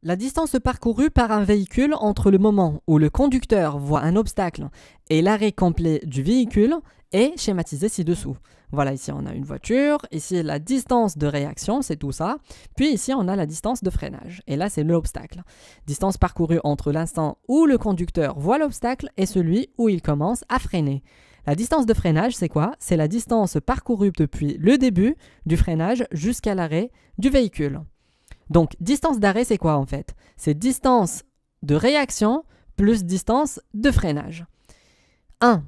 La distance parcourue par un véhicule entre le moment où le conducteur voit un obstacle et l'arrêt complet du véhicule est schématisée ci-dessous. Voilà, ici on a une voiture, ici la distance de réaction, c'est tout ça. Puis ici on a la distance de freinage, et là c'est l'obstacle. Distance parcourue entre l'instant où le conducteur voit l'obstacle et celui où il commence à freiner. La distance de freinage, c'est quoi? C'est la distance parcourue depuis le début du freinage jusqu'à l'arrêt du véhicule. Donc, distance d'arrêt, c'est quoi en fait? C'est distance de réaction plus distance de freinage. 1.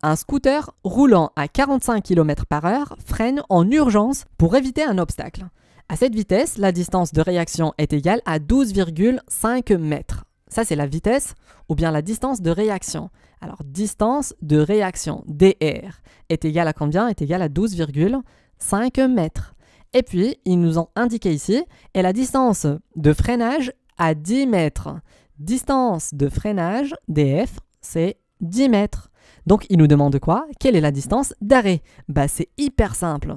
Un scooter roulant à 45 km/h freine en urgence pour éviter un obstacle. À cette vitesse, la distance de réaction est égale à 12,5 mètres. Ça, c'est la vitesse ou bien la distance de réaction. Alors, distance de réaction, DR, est égale à combien? Est égale à 12,5 mètres. Et puis, ils nous ont indiqué ici, et la distance de freinage à 10 mètres. Distance de freinage, DF, c'est 10 mètres. Donc, ils nous demandent quoi? Quelle est la distance d'arrêt? C'est hyper simple.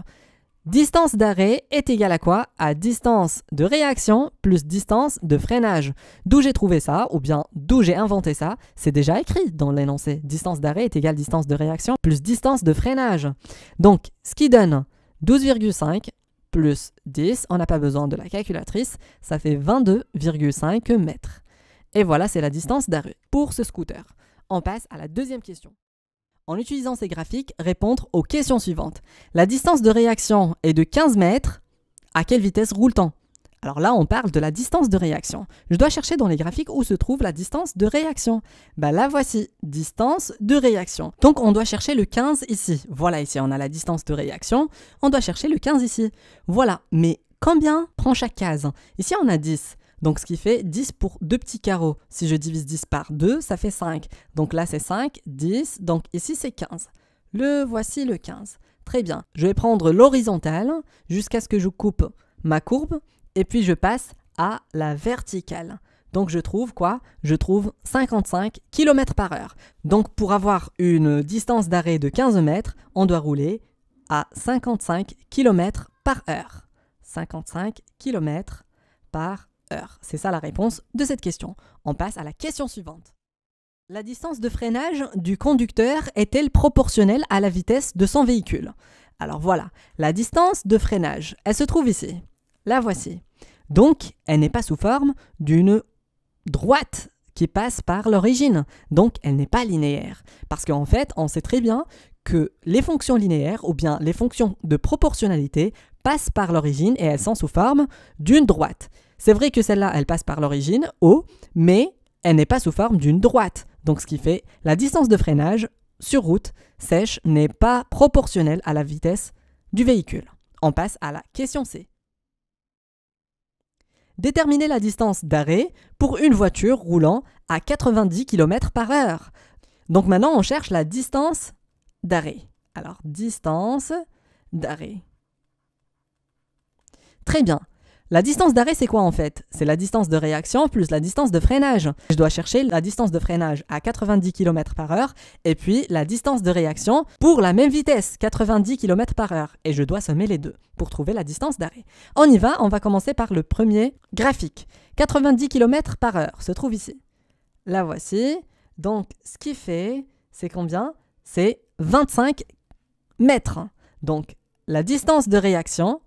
Distance d'arrêt est égale à quoi? À distance de réaction plus distance de freinage. D'où j'ai trouvé ça, ou bien d'où j'ai inventé ça, c'est déjà écrit dans l'énoncé. Distance d'arrêt est égale distance de réaction plus distance de freinage. Donc, ce qui donne 12,5 plus 10, on n'a pas besoin de la calculatrice, ça fait 22,5 mètres. Et voilà, c'est la distance d'arrêt pour ce scooter. On passe à la deuxième question. En utilisant ces graphiques, répondre aux questions suivantes. La distance de réaction est de 15 mètres. À quelle vitesse roule-t-on? Alors là, on parle de la distance de réaction. Je dois chercher dans les graphiques où se trouve la distance de réaction. La voici, distance de réaction. Donc, on doit chercher le 15 ici. Voilà, ici, on a la distance de réaction. On doit chercher le 15 ici. Voilà, mais combien prend chaque case? Ici, on a 10. Donc, ce qui fait 10 pour deux petits carreaux. Si je divise 10 par 2, ça fait 5. Donc là, c'est 5, 10. Donc ici, c'est 15. Voici le 15. Très bien. Je vais prendre l'horizontale jusqu'à ce que je coupe ma courbe. Et puis, je passe à la verticale. Donc, je trouve quoi? Je trouve 55 km/h. Donc, pour avoir une distance d'arrêt de 15 mètres, on doit rouler à 55 km/h. 55 km/h. C'est ça la réponse de cette question. On passe à la question suivante. La distance de freinage du conducteur est-elle proportionnelle à la vitesse de son véhicule? Alors voilà, la distance de freinage, elle se trouve ici. La voici. Donc, elle n'est pas sous forme d'une droite qui passe par l'origine. Donc, elle n'est pas linéaire. Parce qu'en fait, on sait très bien que les fonctions linéaires ou bien les fonctions de proportionnalité passent par l'origine et elles sont sous forme d'une droite. C'est vrai que celle-là, elle passe par l'origine, O, mais elle n'est pas sous forme d'une droite. Donc, ce qui fait la distance de freinage sur route sèche n'est pas proportionnelle à la vitesse du véhicule. On passe à la question C. Déterminer la distance d'arrêt pour une voiture roulant à 90 km/h. Donc maintenant, on cherche la distance d'arrêt. Alors, distance d'arrêt. Très bien. La distance d'arrêt, c'est quoi en fait? C'est la distance de réaction plus la distance de freinage. Je dois chercher la distance de freinage à 90 km/h et puis la distance de réaction pour la même vitesse, 90 km/h. Et je dois sommer les deux pour trouver la distance d'arrêt. On y va, on va commencer par le premier graphique. 90 km/h se trouve ici. La voici. Donc, ce qui fait, c'est combien? C'est 25 mètres. Donc, la distance de réaction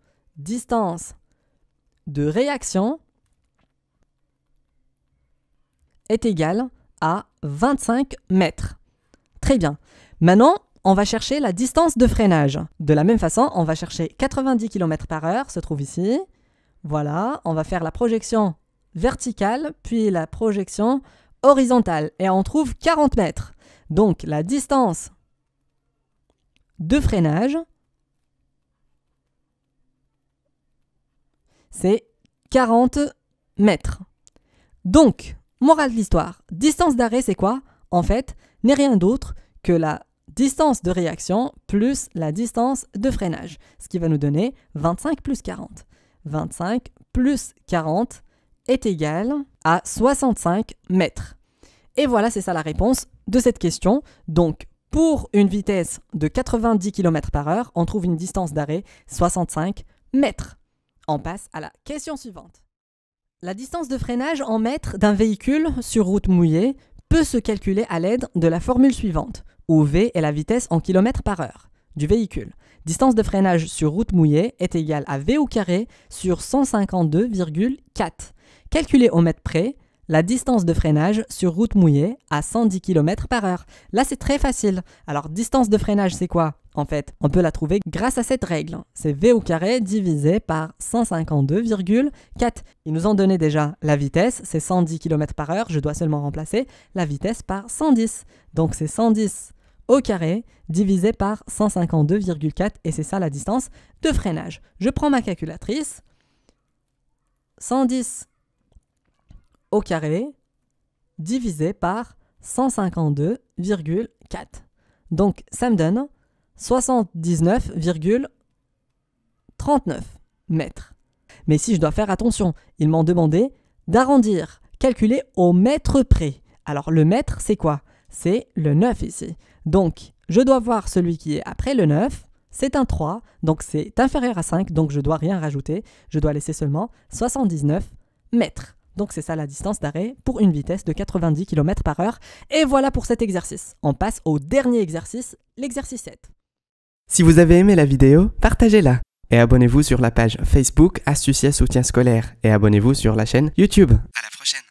est égale à 25 mètres. Très bien. Maintenant, on va chercher la distance de freinage. De la même façon, on va chercher 90 km/h, se trouve ici. Voilà, on va faire la projection verticale, puis la projection horizontale. Et on trouve 40 mètres. Donc, la distance de freinage, c'est 40 mètres. Donc, morale de l'histoire, distance d'arrêt, c'est quoi? En fait, n'est rien d'autre que la distance de réaction plus la distance de freinage, ce qui va nous donner 25 plus 40. 25 plus 40 est égal à 65 mètres. Et voilà, c'est ça la réponse de cette question. Donc, pour une vitesse de 90 km/h, on trouve une distance d'arrêt 65 mètres. On passe à la question suivante. La distance de freinage en mètres d'un véhicule sur route mouillée peut se calculer à l'aide de la formule suivante, où V est la vitesse en km par heure du véhicule. Distance de freinage sur route mouillée est égale à V au carré sur 152,4. Calculé au mètre près, la distance de freinage sur route mouillée à 110 km par heure. Là, c'est très facile. Alors, distance de freinage, c'est quoi? En fait, on peut la trouver grâce à cette règle. C'est V au carré divisé par 152,4. Ils nous ont donné déjà la vitesse, c'est 110 km par heure. Je dois seulement remplacer la vitesse par 110. Donc, c'est 110 au carré divisé par 152,4 et c'est ça la distance de freinage. Je prends ma calculatrice. 110 au carré divisé par 152,4. Donc, ça me donne 79,39 mètres. Mais si je dois faire attention, ils m'ont demandé d'arrondir, calculer au mètre près. Alors, le mètre, c'est quoi? C'est le 9 ici. Donc, je dois voir celui qui est après le 9. C'est un 3, donc c'est inférieur à 5, donc je ne dois rien rajouter. Je dois laisser seulement 79 mètres. Donc c'est ça la distance d'arrêt pour une vitesse de 90 km par heure. Et voilà pour cet exercice. On passe au dernier exercice, l'exercice 7. Si vous avez aimé la vidéo, partagez-la. Et abonnez-vous sur la page Facebook Astucia Soutien Scolaire. Et abonnez-vous sur la chaîne YouTube. À la prochaine.